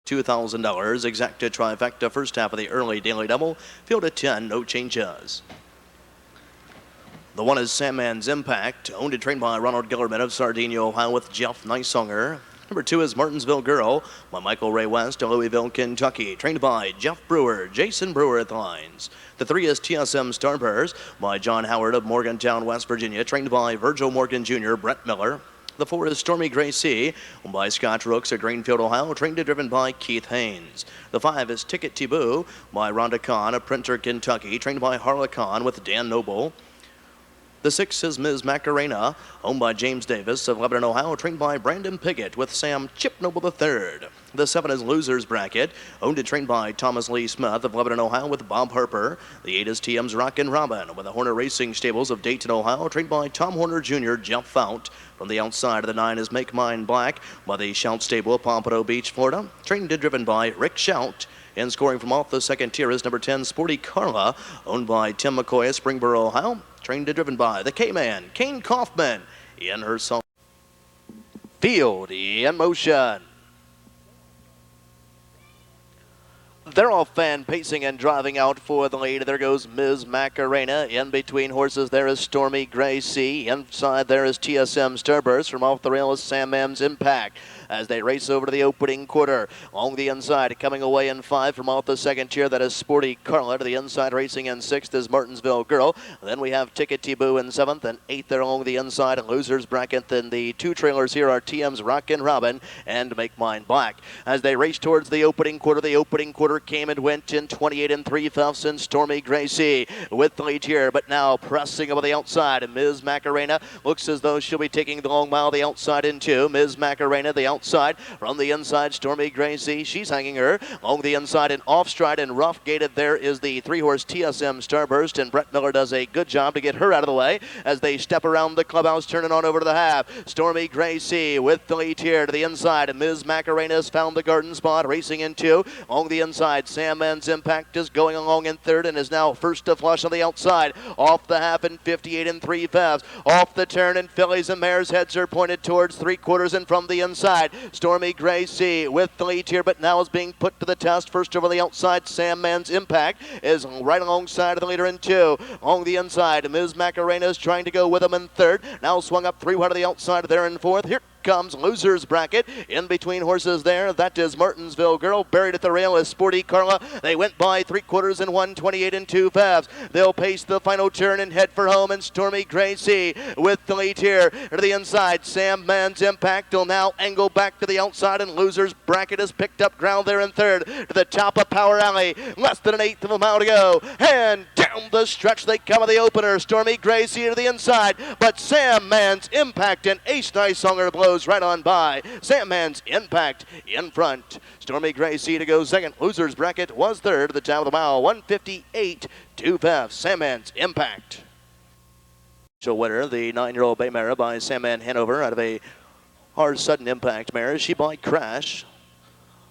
$2,000. Exacta trifecta, first half of the early daily double. Field at 10, no changes. The one is SANDMANS Impact, owned and trained by Ronald Gillerman of Sardinia, Ohio, with Jeff Nisonger. Number 2 is Martinsville Girl by Michael Ray West of Louisville, Kentucky, trained by Jeff Brewer, Jason Brewer at the lines. The 3 is TSM Starburst by John Howard of Morgantown, West Virginia, trained by Virgil Morgan Jr., Brett Miller. The 4 is Stormy Gray Sea by Scott Rooks of Greenfield, Ohio, trained and driven by Keith Haynes. The 5 is Ticket Taboo by Rhonda Kahn of Printer, Kentucky, trained by Harla Kahn with Dan Noble. The 6 is Ms. Macarena, owned by James Davis of Lebanon, Ohio, trained by Brandon Piggott with Sam Chip Noble III. The 7 is Losers Bracket, owned and trained by Thomas Lee Smith of Lebanon, Ohio, with Bob Harper. The 8 is TM's Rockin' Robin with the Horner Racing Stables of Dayton, Ohio, trained by Tom Horner Jr., Jeff Fount. From the outside of the 9 is Make Mine Black by the Shout Stable of Pompano Beach, Florida, trained and driven by Rick Shout. And scoring from off the second tier is number 10, Sporty Carla, owned by Tim McCoy of Springboro, Ohio, trained and driven by the K-Man, Kane Kaufman, in her song. Field in motion. They're all fan pacing and driving out for the lead. There goes Ms. Macarena. In between horses, there is Stormy Gray Sea. Inside, there is TSM Starburst. From off the rail is SANDMANS Impact as they race over to the opening quarter. Along the inside, coming away in 5 from off the second tier, that is Sporty Carla. To the inside, racing in 6th is Martinsville Girl. Then we have Ticket Taboo in 7th and 8th there along the inside. Losers Bracket. Then the 2 trailers here are TM's Rockin' Robin and Make Mine Black. As they race towards the opening quarter came and went in 28 3/5 and Stormy Gray Sea with the lead here, but now pressing over the outside. Ms. Macarena looks as though she'll be taking the long mile the outside in 2. Ms. Macarena the outside. From the inside, Stormy Gray Sea, she's hanging her along the inside and off stride and rough gated. There is the 3-horse TSM Starburst, and Brett Miller does a good job to get her out of the way as they step around the clubhouse, turning on over to the half. Stormy Gray Sea with the lead here to the inside. Ms. Macarena's found the garden spot, racing in 2 along the inside. SANDMANS Impact is going along in 3rd and is now first to flush on the outside. Off the half in 58 3/5. Off the turn, and fillies and mares' heads are pointed towards 3/4 and from the inside. Stormy Gray Sea with the lead here, but now is being put to the test. First over the outside, SANDMANS Impact is right alongside of the leader in 2. Along the inside, Ms. Macarena is trying to go with him in 3rd. Now swung up 3 wide of the outside there in 4th. Here comes Losers Bracket. In between horses there, that is Martinsville Girl. Buried at the rail is Sporty Carla. They went by 3/4 and 1:28 2/5. They'll pace the final turn and head for home, and Stormy Gray Sea with the lead here to the inside. SANDMANS Impact will now angle back to the outside, and Losers Bracket has picked up ground there in 3rd. To the top of Power Alley, less than an 1/8 of a mile to go. And down the stretch they come of the opener. Stormy Gray Sea to the inside, but SANDMANS Impact and Ace Nisonger blows right on by. SANDMANS Impact in front. Stormy Gray Sea to go 2nd. Losers Bracket was 3rd. To the top of the mile, 1:58 2/5. SANDMANS Impact. So winner, the 9-year-old bay mare by SANDMAN Hanover out of a hard sudden impact mare. She by Crash.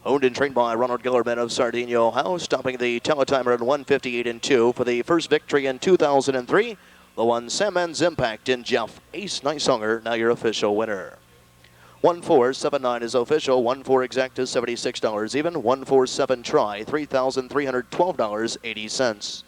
Owned and trained by Ronald Gillerman of Sardinia, Ohio, stopping the teletimer at 1:58 2 for the first victory in 2003. The one SANDMANS Impact in Jeff Ace Nisonger, now your official winner. 1479 is official. 14 exact is $76 even. 147 try, $3,312.80.